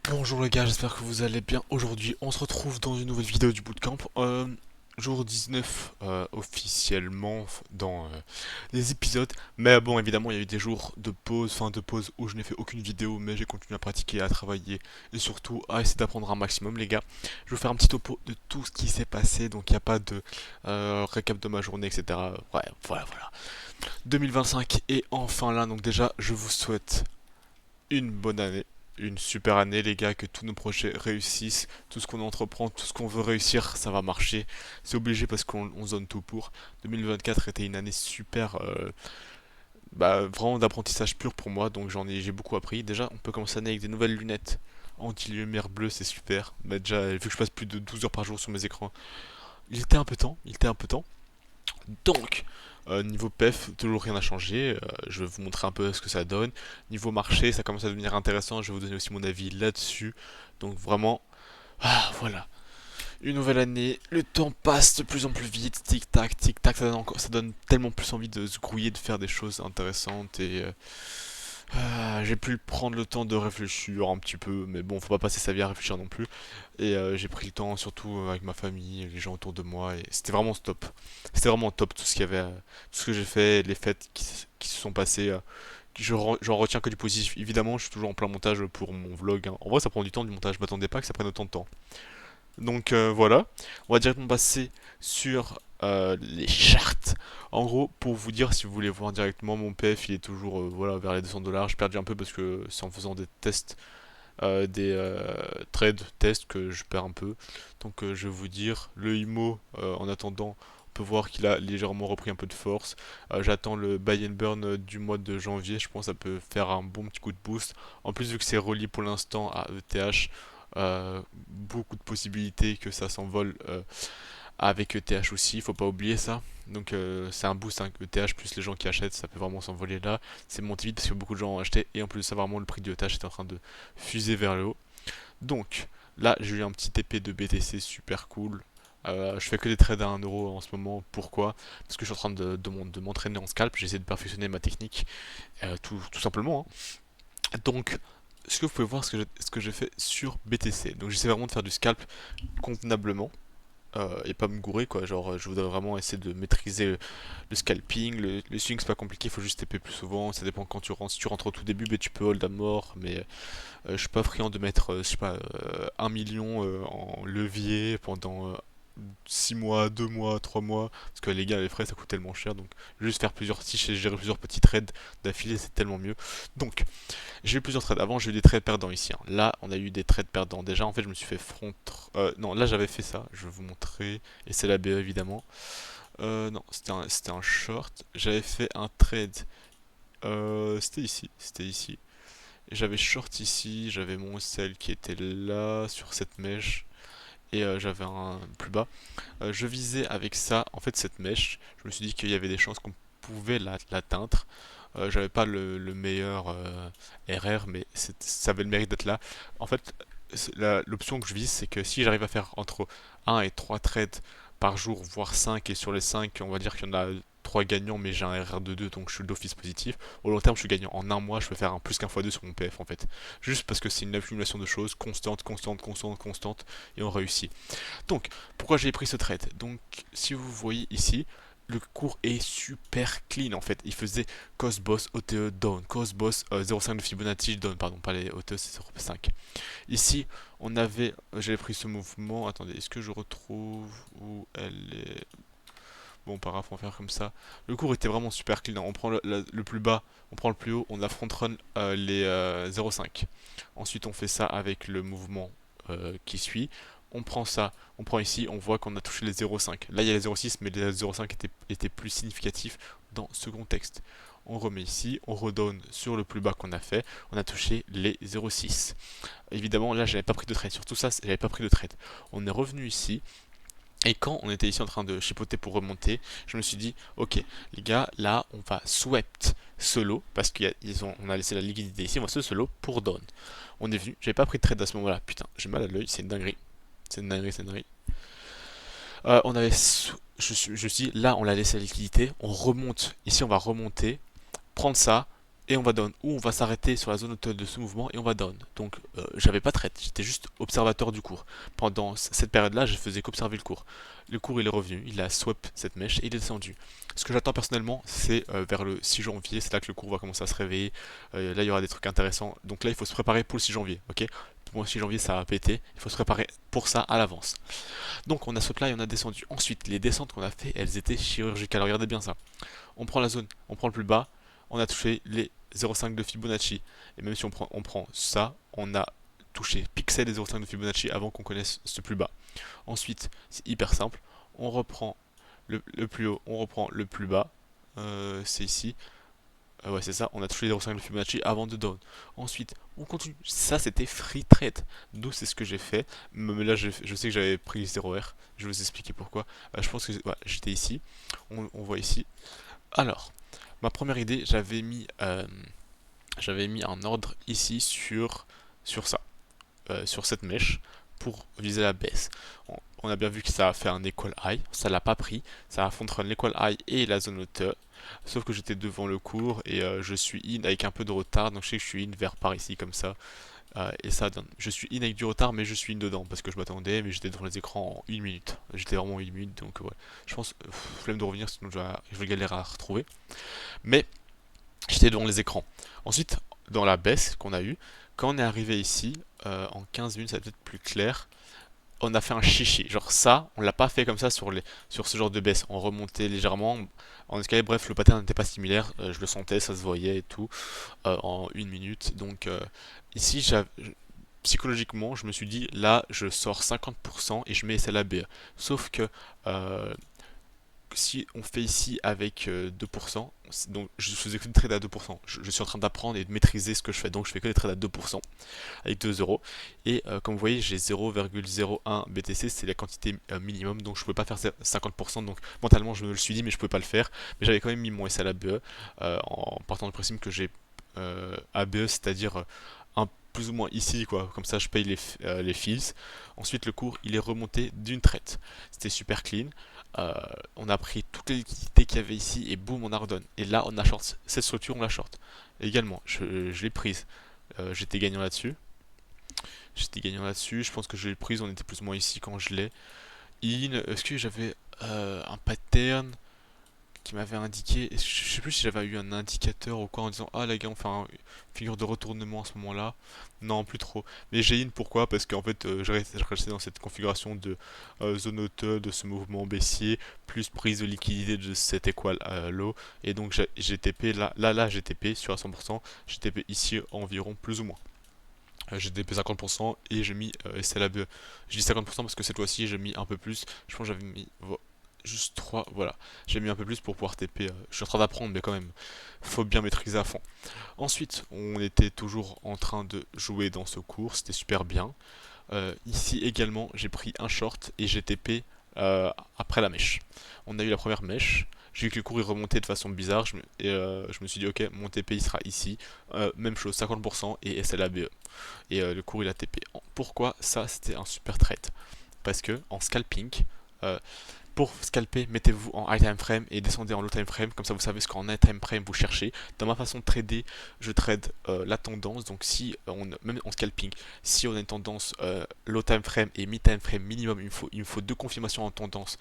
Bonjour les gars, j'espère que vous allez bien. Aujourd'hui, on se retrouve dans une nouvelle vidéo du bootcamp. Jour 19 officiellement dans les épisodes. Mais bon, évidemment, il y a eu des jours de pause, fin de pause où je n'ai fait aucune vidéo, mais j'ai continué à pratiquer, à travailler et surtout à essayer d'apprendre un maximum, les gars. Je vais vous faire un petit topo de tout ce qui s'est passé, donc il n'y a pas de récap de ma journée, etc. Ouais, voilà. 2025 est enfin là, donc déjà, je vous souhaite une bonne année, une super année les gars, que tous nos projets réussissent, tout ce qu'on entreprend, tout ce qu'on veut réussir, ça va marcher. C'est obligé parce qu'on zone tout pour. 2024 était une année super, vraiment d'apprentissage pur pour moi, donc j'ai beaucoup appris. Déjà, on peut commencer l'année avec des nouvelles lunettes anti-lumière bleue, c'est super. Mais déjà, vu que je passe plus de 12 heures par jour sur mes écrans, il était un peu temps. Donc, niveau PEF, toujours rien n'a changé. Je vais vous montrer un peu ce que ça donne. Niveau marché, ça commence à devenir intéressant. Je vais vous donner aussi mon avis là-dessus. Donc vraiment, voilà. Une nouvelle année, le temps passe de plus en plus vite, tic tac, ça donne tellement plus envie de se grouiller, de faire des choses intéressantes et j'ai pu prendre le temps de réfléchir un petit peu, mais bon, faut pas passer sa vie à réfléchir non plus. Et j'ai pris le temps, surtout avec ma famille, les gens autour de moi, et c'était vraiment top. C'était vraiment top tout ce qu'il y avait, tout ce que j'ai fait, les fêtes qui se sont passées. J'en retiens que du positif. Évidemment, je suis toujours en plein montage pour mon vlog, hein. En vrai, ça prend du temps du montage. Je m'attendais pas que ça prenne autant de temps. Donc voilà, on va directement passer sur les charts. En gros, pour vous dire, si vous voulez voir directement, mon PF il est toujours voilà, vers les 200 $. J'ai perdu un peu parce que c'est en faisant des tests, des trades tests que je perds un peu. Donc je vais vous dire, le IMO en attendant, on peut voir qu'il a légèrement repris un peu de force. J'attends le buy and burn du mois de janvier, je pense que ça peut faire un bon petit coup de boost. En plus, vu que c'est relié pour l'instant à ETH, beaucoup de possibilités que ça s'envole avec ETH aussi, il faut pas oublier ça. Donc c'est un boost, hein, ETH plus les gens qui achètent, ça peut vraiment s'envoler là. C'est monté vite parce que beaucoup de gens ont acheté et en plus de ça, vraiment le prix du ETH est en train de fuser vers le haut. Donc là, j'ai eu un petit TP de BTC super cool. Je fais que des trades à 1 € en ce moment. Pourquoi? Parce que je suis en train de m'entraîner en scalp. J'essaie de perfectionner ma technique, tout simplement, hein. Donc, ce que vous pouvez voir, ce que j'ai fait sur BTC. Donc, j'essaie vraiment de faire du scalp convenablement. Et pas me gourer quoi, genre je voudrais vraiment essayer de maîtriser le scalping, le swing c'est pas compliqué, il faut juste TP plus souvent, ça dépend quand tu rentres, si tu rentres au tout début, ben, tu peux hold à mort, mais je suis pas friand de mettre, je sais pas, 1 million en levier pendant 6 mois, 2 mois, 3 mois, parce que les gars, les frais ça coûte tellement cher, donc juste faire plusieurs, si j'ai géré plusieurs petits trades d'affilée, c'est tellement mieux. Donc, j'ai eu plusieurs trades. Avant, j'ai eu des trades perdants ici, hein. Là, on a eu des trades perdants. Déjà, en fait, je me suis fait front. Non, là, j'avais fait ça. Je vais vous montrer. Et c'est la BE, évidemment. Non, c'était un short. J'avais fait un trade. C'était ici. C'était ici. J'avais short ici. J'avais mon sell qui était là, sur cette mèche. Et j'avais un plus bas. Je visais avec ça, en fait, cette mèche. Je me suis dit qu'il y avait des chances qu'on pouvait l'atteindre. J'avais pas le meilleur RR, mais ça avait le mérite d'être là. En fait, l'option que je vise, c'est que si j'arrive à faire entre 1 et 3 trades par jour, voire 5 et sur les 5 on va dire qu'il y en a 3 gagnants, mais j'ai un RR de 2 donc je suis d'office positif. Au long terme, je suis gagnant. En un mois, je peux faire un plus qu'un fois 2 sur mon PF en fait. Juste parce que c'est une accumulation de choses constante, et on réussit. Donc, pourquoi j'ai pris ce trade? Donc, si vous voyez ici, le cours est super clean en fait. Il faisait cost boss OTE down, cost boss 0,5 de Fibonacci down, pardon, pas les OTE, c'est 0,5. Ici, on avait, j'avais pris ce mouvement. Attendez, est-ce que je retrouve où elle est? Bon, par on va faire comme ça. Le cours était vraiment super clean, hein. On prend le plus bas, on prend le plus haut, on a front run les 0,5. Ensuite, on fait ça avec le mouvement qui suit. On prend ça, on prend ici, on voit qu'on a touché les 0,5. Là, il y a les 0,6, mais les 0,5 étaient plus significatifs dans ce contexte. On remet ici, on redonne sur le plus bas qu'on a fait, on a touché les 0,6. Évidemment, là, j'avais pas pris de trade. Sur tout ça, j'avais pas pris de trade. On est revenu ici, et quand on était ici en train de chipoter pour remonter, je me suis dit, ok, les gars, là, on va swept solo, parce qu'on a laissé la liquidité ici, on va se solo pour down. On est venu, j'avais pas pris de trade à ce moment-là, putain, j'ai mal à l'œil, c'est une dinguerie. C'est une dinguerie, c'est une dinguerie. On avait, je suis là, on a laissé la liquidité, on remonte, ici on va remonter, prendre ça, et on va down, ou on va s'arrêter sur la zone haute de ce mouvement et on va down. Donc j'avais pas trade, j'étais juste observateur du cours. Pendant cette période-là, je faisais qu'observer le cours. Le cours il est revenu, il a swap cette mèche et il est descendu. Ce que j'attends personnellement, c'est vers le 6 janvier, c'est là que le cours va commencer à se réveiller. Là il y aura des trucs intéressants. Donc là il faut se préparer pour le 6 janvier, ok? Pour moi 6 janvier ça va péter, il faut se préparer pour ça à l'avance. Donc on a swap là et on a descendu. Ensuite, les descentes qu'on a fait, elles étaient chirurgicales. Regardez bien ça. On prend la zone, on prend le plus bas, on a touché les 0,5 de Fibonacci. Et même si on prend ça, on a touché pixel et 0,5 de Fibonacci avant qu'on connaisse ce plus bas. Ensuite, c'est hyper simple, on reprend le plus haut, on reprend le plus bas, c'est ici. Ouais, c'est ça, on a touché les 0,5 de Fibonacci avant de down. Ensuite, on continue. Ça, c'était free trade. Donc, c'est ce que j'ai fait. Mais là, je sais que j'avais pris 0R. Je vais vous expliquer pourquoi. Je pense que ouais, j'étais ici. On voit ici. Alors, ma première idée, j'avais mis un ordre ici sur ça, sur cette mèche, pour viser la baisse. On a bien vu que ça a fait un equal high, ça l'a pas pris, ça a fondu l'equal high et la zone hauteur, sauf que j'étais devant le cours et je suis in avec un peu de retard, donc je sais que je suis in vers par ici comme ça. Et ça donne. Je suis in avec du retard, mais je suis in dedans parce que je m'attendais, mais j'étais devant les écrans en 1 minute. J'étais vraiment en 1 minute, donc ouais. Je pense, flemme de revenir, sinon je vais galérer à retrouver. Mais j'étais devant les écrans. Ensuite, dans la baisse qu'on a eue, quand on est arrivé ici, en 15 minutes, ça va peut-être plus clair, on a fait un chichi. Genre ça, on l'a pas fait comme ça sur ce genre de baisse. On remontait légèrement, en escalier, bref, le pattern n'était pas similaire, je le sentais, ça se voyait et tout, en 1 minute. Donc ici, psychologiquement, je me suis dit, là, je sors 50% et je mets SLAB. Sauf que si on fait ici avec 2%, donc je faisais que des trades à 2%, je suis en train d'apprendre et de maîtriser ce que je fais, donc je fais que des trades à 2% avec 2 euros. Et comme vous voyez, j'ai 0,01 BTC, c'est la quantité minimum, donc je pouvais pas faire 50%, donc mentalement je me le suis dit, mais je pouvais pas le faire. Mais j'avais quand même mis mon SLABE en partant du principe que j'ai ABE, c'est-à-dire un plus ou moins ici quoi, comme ça je paye les fees. Ensuite le cours il est remonté d'une traite, c'était super clean. On a pris toutes les liquidités qu'il y avait ici et boum on a redonne. Et là on a short, cette structure on la short. Également, je l'ai prise, j'étais gagnant là-dessus. Je pense que je l'ai prise, on était plus ou moins ici quand je l'ai. In, est-ce que j'avais un pattern qui m'avait indiqué, je sais plus si j'avais eu un indicateur ou quoi en disant ah les gars on fait une figure de retournement à ce moment-là. Non plus trop. Mais j'ai in pourquoi? Parce qu'en fait je restais dans cette configuration de zone hauteur de ce mouvement baissier plus prise de liquidité de cet equal low et donc j'ai TP là j'ai TP sur à 100%, j'ai TP ici environ plus ou moins. J'ai TP 50% et j'ai mis SLAB. Je dis 50% parce que cette fois-ci j'ai mis un peu plus. Je pense que j'avais mis juste 3, voilà. J'ai mis un peu plus pour pouvoir TP. Je suis en train d'apprendre, mais quand même, faut bien maîtriser à fond. Ensuite, on était toujours en train de jouer dans ce cours, c'était super bien. Ici également, j'ai pris un short et j'ai TP après la mèche. On a eu la première mèche. J'ai vu que le cours il remontait de façon bizarre je me suis dit ok mon TP il sera ici, même chose 50% et SLABE et le cours il a TP. Pourquoi ça c'était un super trade? Parce que en scalping, euh, pour scalper, mettez-vous en high time frame et descendez en low time frame, comme ça vous savez ce qu'en high time frame vous cherchez. Dans ma façon de trader, je trade la tendance, donc si même en scalping, si on a une tendance low time frame et mid time frame minimum, il me faut deux confirmations en tendance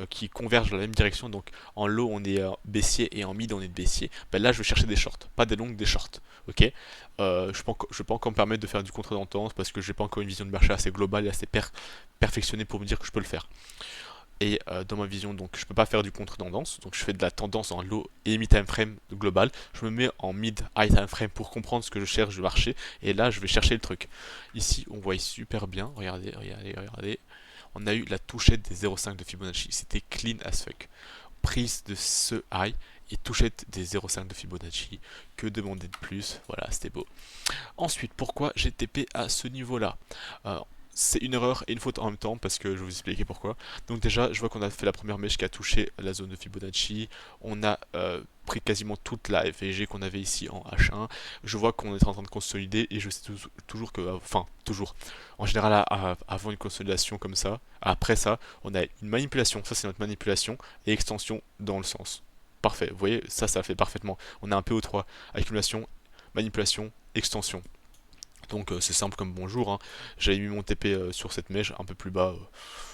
qui convergent dans la même direction. Donc en low on est baissier et en mid on est baissier. Ben là je vais chercher des shorts, pas des longues, des shorts. Ok, je peux pas encore me permettre de faire du contre tendance parce que j'ai pas encore une vision de marché assez globale et assez perfectionnée pour me dire que je peux le faire. Et dans ma vision, donc je peux pas faire du contre-tendance, donc je fais de la tendance en low et mid time frame global. Je me mets en mid high time frame pour comprendre ce que je cherche du marché, et là je vais chercher le truc. Ici on voit super bien, regardez. On a eu la touchette des 0,5 de Fibonacci, c'était clean as fuck. Prise de ce high et touchette des 0,5 de Fibonacci, que demander de plus, voilà c'était beau. Ensuite, pourquoi j'ai TP à ce niveau-là? C'est une erreur et une faute en même temps parce que je vais vous expliquer pourquoi. Donc déjà, je vois qu'on a fait la première mèche qui a touché la zone de Fibonacci. On a pris quasiment toute la FVG qu'on avait ici en H1. Je vois qu'on est en train de consolider et je sais toujours que, enfin toujours, en général avant une consolidation comme ça, après ça, on a une manipulation. Ça c'est notre manipulation et extension dans le sens. Parfait, vous voyez, ça fait parfaitement. On a un PO3, accumulation manipulation, extension. Donc c'est simple comme bonjour, hein. J'avais mis mon TP sur cette mèche un peu plus bas.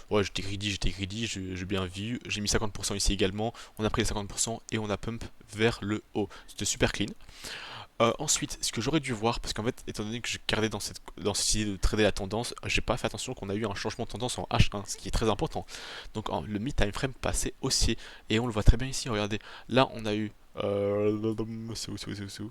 Ouais, j'étais greedy, j'ai bien vu. J'ai mis 50% ici également. On a pris les 50% et on a pump vers le haut. C'était super clean. Ensuite, ce que j'aurais dû voir, parce qu'en fait, étant donné que je gardais dans cette idée de trader la tendance, j'ai pas fait attention qu'on a eu un changement de tendance en H1, ce qui est très important. Donc le mid-time frame passait haussier, et on le voit très bien ici, regardez. Là, on a eu... c'est où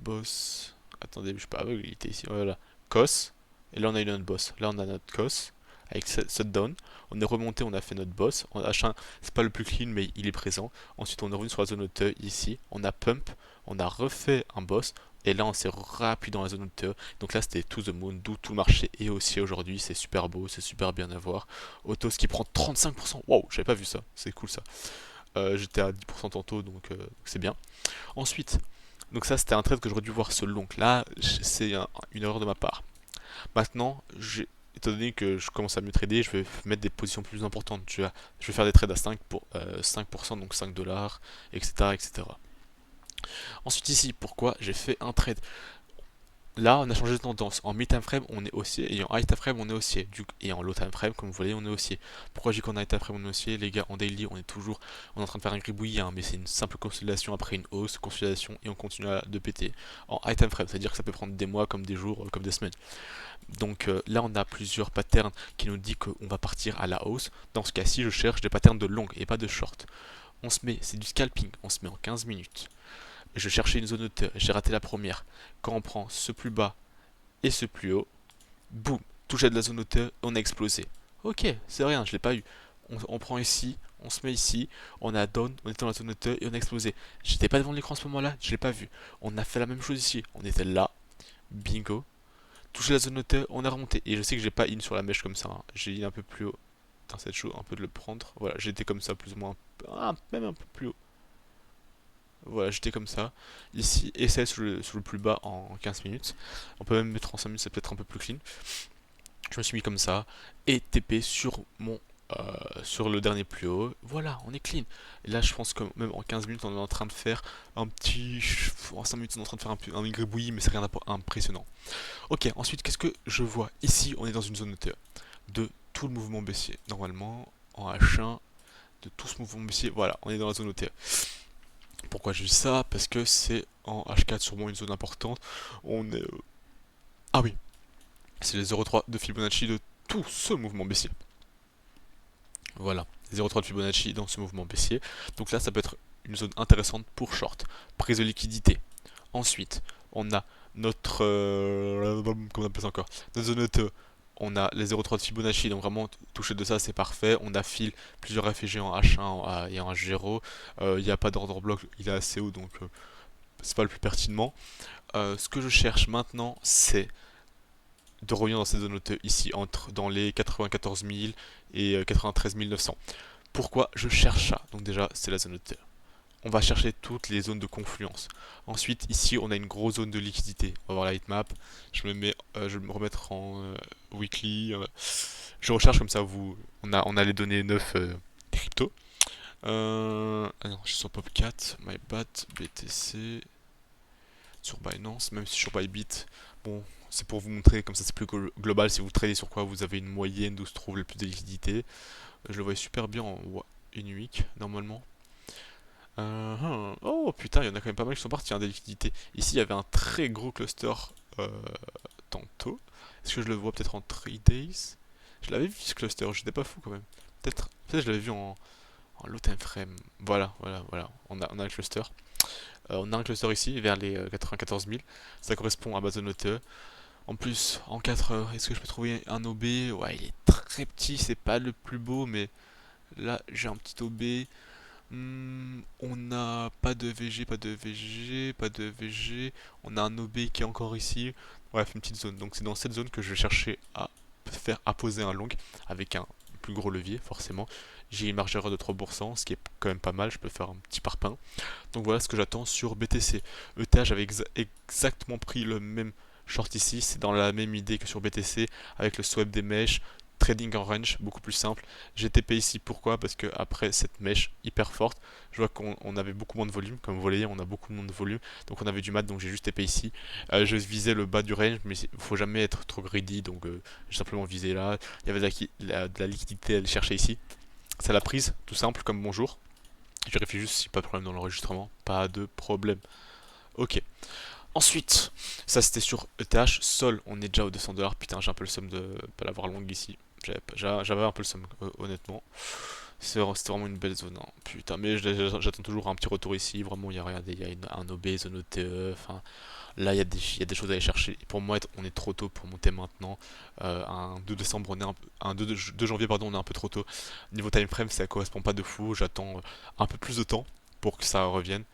boss... Attendez, je suis pas aveugle, il était ici, voilà. COS, et là on a eu notre boss. Là on a notre COS, avec down. On est remonté, on a fait notre boss. En H1, c'est pas le plus clean, mais il est présent. Ensuite, on est revenu sur la zone haute ici. On a pump, on a refait un boss. Et là, on s'est rappuyé dans la zone haute. Donc là, c'était to the moon, d'où tout le marché est aussi aujourd'hui. C'est super beau, c'est super bien à voir. Autos qui prend 35%. Waouh, j'avais pas vu ça. C'est cool ça. J'étais à 10% tantôt, donc c'est bien. Ensuite, donc ça, c'était un trade que j'aurais dû voir seul. Donc là, c'est une erreur de ma part. Maintenant, étant donné que je commence à mieux trader, je vais mettre des positions plus importantes. Je vais faire des trades à 5%, donc 5 dollars, etc., etc. Ensuite ici, pourquoi j'ai fait un trade? Là, on a changé de tendance. En mid-time frame, on est haussier, et en high time frame, on est haussier. Et en low time frame, comme vous voyez, on est haussier. Pourquoi j'ai qu'en high time frame, on est haussier? Les gars, en daily, on est en train de faire un gribouillis, hein, mais c'est une simple consolidation après une hausse, consolidation, et on continue de péter. En high time frame, c'est-à-dire que ça peut prendre des mois, comme des jours, comme des semaines. Donc là, on a plusieurs patterns qui nous disent qu'on va partir à la hausse. Dans ce cas-ci, je cherche des patterns de longue et pas de short. C'est du scalping, on se met en 15 minutes. Je cherchais une zone de hauteur, j'ai raté la première. Quand on prend ce plus bas et ce plus haut, boum, touché de la zone de hauteur, on a explosé. Ok, c'est rien, je l'ai pas eu. On prend ici, on se met ici, on a down, on était dans la zone de hauteur et on a explosé. J'étais pas devant l'écran à ce moment-là, je l'ai pas vu. On a fait la même chose ici, on était là, bingo, touché la zone de hauteur, on a remonté. Et je sais que j'ai pas in sur la mèche comme ça, hein. J'ai in un peu plus haut. Putain, c'est chaud un peu de le prendre. Voilà, j'étais comme ça plus ou moins, même un peu plus haut. Voilà, j'étais comme ça. Ici, essai sur le plus bas en 15 minutes. On peut même mettre en 5 minutes, c'est peut-être un peu plus clean. Je me suis mis comme ça. Et TP sur le dernier plus haut. Voilà, on est clean. Et là, je pense que même en 15 minutes, on est en train de faire un petit... En 5 minutes, on est en train de faire un gribouillis, mais c'est rien d'impressionnant. Ok, ensuite, qu'est-ce que je vois? Ici, on est dans une zone de tout le mouvement baissier. Normalement, en H1, de tout ce mouvement baissier, voilà, on est dans la zone OTA. Pourquoi je dis ça? Parce que c'est en H4 sûrement une zone importante. On est... Ah oui, c'est les 0,3 de Fibonacci de tout ce mouvement baissier. Voilà, les 0,3 de Fibonacci dans ce mouvement baissier. Donc là, ça peut être une zone intéressante pour short. Prise de liquidité. Ensuite, on a notre... comment on appelle ça encore? Notre zone ETE. On a les 0,3 de Fibonacci, donc vraiment toucher de ça c'est parfait. On affile plusieurs réfugiés en H1 et en H0. Il n'y a pas d'ordre bloc, il est assez haut donc c'est pas le plus pertinemment. Ce que je cherche maintenant c'est de revenir dans cette zone haute ici, dans les 94 000 et 93 900. Pourquoi je cherche ça? Donc déjà c'est la zone haute. On va chercher toutes les zones de confluence. Ensuite, ici, on a une grosse zone de liquidité. On va voir la heatmap. Je vais me remettre en weekly. Je recherche comme ça. On a les données 9 crypto. Ah non, je suis sur Popcat, MyBat, BTC, sur Binance, même si sur Bybit. Bon, c'est pour vous montrer, comme ça c'est plus global. Si vous tradez sur quoi vous avez une moyenne d'où se trouve le plus de liquidité. Je le voyais super bien en une week normalement. Oh putain, il y en a quand même pas mal qui sont partis, hein, des liquidités. Ici, il y avait un très gros cluster euh, tantôt. Est-ce que je le vois peut-être en 3 days? Je l'avais vu ce cluster, j'étais pas fou quand même. Peut-être je l'avais vu en low time frame. Voilà. On a un cluster. On a un cluster ici, vers les 94 000. Ça correspond à Amazon OTE. En plus, en 4 heures, est-ce que je peux trouver un OB? Ouais, il est très petit, c'est pas le plus beau, mais là, j'ai un petit OB. On n'a pas de VG, pas de VG, pas de VG. On a un OB qui est encore ici. Bref, une petite zone. Donc c'est dans cette zone que je vais chercher à poser un long avec un plus gros levier, forcément. J'ai une marge d'erreur de 3%, ce qui est quand même pas mal. Je peux faire un petit parpaing. Donc voilà ce que j'attends sur BTC. ETH, j'avais exactement pris le même short ici. C'est dans la même idée que sur BTC avec le swap des mèches. trading en range, beaucoup plus simple. J'ai TP ici, pourquoi? Parce que après cette mèche hyper forte, je vois qu'on avait beaucoup moins de volume. Comme vous voyez, on a beaucoup moins de volume, donc on avait du mat, donc j'ai juste TP ici. Je visais le bas du range, mais il faut jamais être trop greedy, donc j'ai simplement visé là. Il y avait de la liquidité à aller chercher ici. Ça l'a prise, tout simple, comme bonjour. Je vérifie juste si pas de problème dans l'enregistrement. Pas de problème. Ok. Ensuite, ça c'était sur ETH. Sol, on est déjà aux 200$. Putain, j'ai un peu le somme de pas l'avoir longue ici. J'avais un peu le somme, honnêtement. C'était vraiment une belle zone, hein. Putain, mais j'attends toujours un petit retour ici. Vraiment, il y a, regardez, il y a un OB, zone OTE. Enfin, là, il y a des choses à aller chercher. Pour moi, on est trop tôt pour monter maintenant. Un 2 décembre, un 2 janvier, pardon, on est un peu trop tôt. Niveau time frame, ça correspond pas de fou. J'attends un peu plus de temps pour que ça revienne.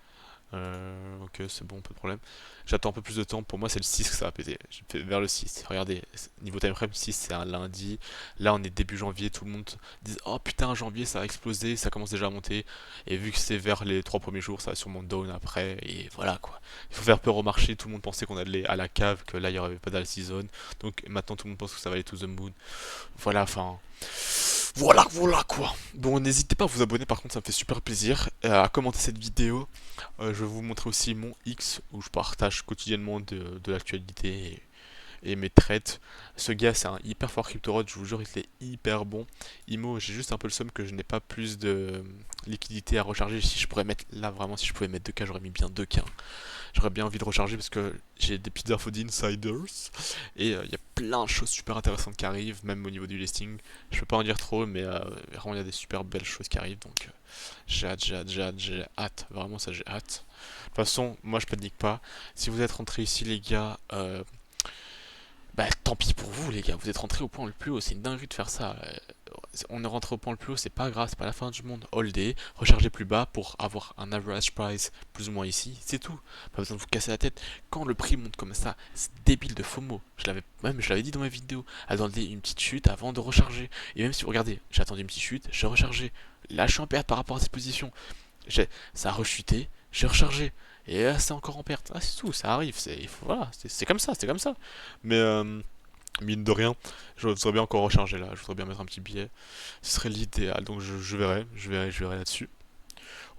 Ok, c'est bon, pas de problème. J'attends un peu plus de temps. Pour moi, c'est le 6 que ça va péter. Je fais vers le 6. Regardez, niveau time frame, 6 c'est un lundi. Là, on est début janvier. Tout le monde dit oh putain, janvier ça a explosé. Ça commence déjà à monter. Et vu que c'est vers les 3 premiers jours, ça va sûrement down après. Et voilà quoi. Il faut faire peur au marché. Tout le monde pensait qu'on allait à la cave, que là, il n'y aurait pas d'all season. Donc maintenant, tout le monde pense que ça va aller to the moon. Voilà, enfin. Voilà quoi. Bon, n'hésitez pas à vous abonner, par contre, ça me fait super plaisir. À commenter cette vidéo. Je vais vous montrer aussi mon X où je partage quotidiennement de l'actualité et mes trades. Ce gars, c'est un hyper fort crypto je vous jure, il est hyper bon. Imo, j'ai juste un peu le somme que je n'ai pas plus de liquidité à recharger. Si je pourrais mettre, là vraiment, si je pouvais mettre 2K, j'aurais mis bien 2K. J'aurais bien envie de recharger parce que j'ai des petites infos d'insiders et il y a plein de choses super intéressantes qui arrivent, même au niveau du listing. Je peux pas en dire trop, mais vraiment il y a des super belles choses qui arrivent, donc j'ai hâte, vraiment ça j'ai hâte. De toute façon, moi je panique pas. Si vous êtes rentrés ici les gars, bah tant pis pour vous les gars, vous êtes rentrés au point le plus haut, c'est une dinguerie de faire ça. On est rentré au point le plus haut, c'est pas grave, c'est pas la fin du monde. Hold day, rechargez plus bas pour avoir un average price plus ou moins ici, c'est tout. Pas besoin de vous casser la tête. Quand le prix monte comme ça, c'est débile de FOMO. Je l'avais dit dans ma vidéo. Attendez une petite chute avant de recharger. Et même si vous regardez, j'ai attendu une petite chute, j'ai rechargé. Là je suis en perte par rapport à cette position. Ça a rechuté, j'ai rechargé. Et là c'est encore en perte. Ah c'est tout, ça arrive, voilà, c'est comme ça, c'est comme ça. Mais mine de rien, je voudrais bien encore recharger là, je voudrais bien mettre un petit billet. Ce serait l'idéal, donc je verrai là-dessus.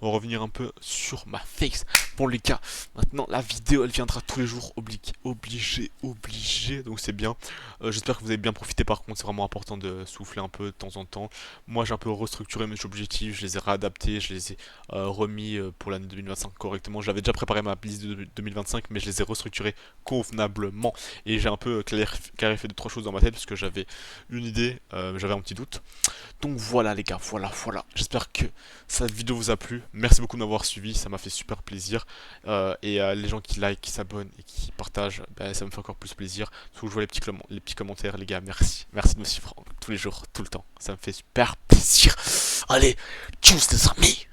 On va revenir un peu sur ma face. Bon les gars, maintenant la vidéo elle viendra tous les jours, obligé, donc c'est bien. J'espère que vous avez bien profité, par contre c'est vraiment important de souffler un peu de temps en temps. Moi j'ai un peu restructuré mes objectifs, je les ai réadaptés, je les ai remis pour l'année 2025 correctement. J'avais déjà préparé ma liste de 2025 mais je les ai restructurés convenablement. Et j'ai un peu clarifié 2-3 choses dans ma tête parce que j'avais une idée, j'avais un petit doute. Donc voilà les gars, voilà. J'espère que cette vidéo vous a plu. Merci beaucoup de m'avoir suivi, ça m'a fait super plaisir. Les gens qui like, qui s'abonnent et qui partagent, ben, ça me fait encore plus plaisir. Surtout je vois les petits commentaires les gars, merci. Merci de me suivre tous les jours, tout le temps. Ça me fait super plaisir. Allez, tchuss les amis.